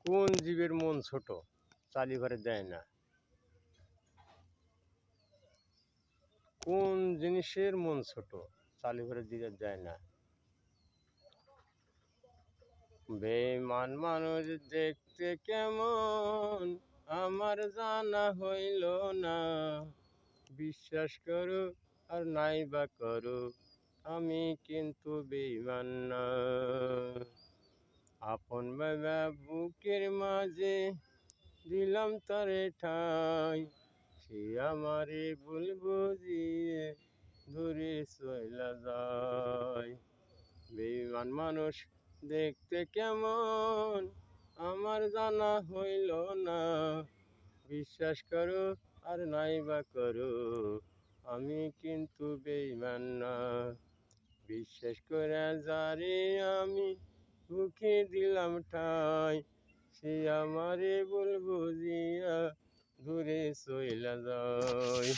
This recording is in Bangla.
কোন জীবের মন ছোট চালি ঘরে দেয় না? কোন জিনিসের মন ছোট চালি ঘরে দিতে দেয় না? বেঈমান মানুষ দেখতে কেমন আমার জানা হইল না। বিশ্বাস করো আর নাই বা করো, আমি কিন্তু বেঈমান না। আপন বাবা বুকের মাঝে দিলাম তারে ঠাই, সে আমারে ভুল বুঝিয়ে দূরে চইলা যায়। বেঈমান মানুষ দেখতে কেমন আমার জানা হইল না। বিশ্বাস করো আর নাই বা করো, আমি কিন্তু বেঈমান না। বিশ্বাস করে যারে আমি বুকে দিলাম ঠাই, সে আমারে ভুল বুঝিয়া দূরে চইলা যায়।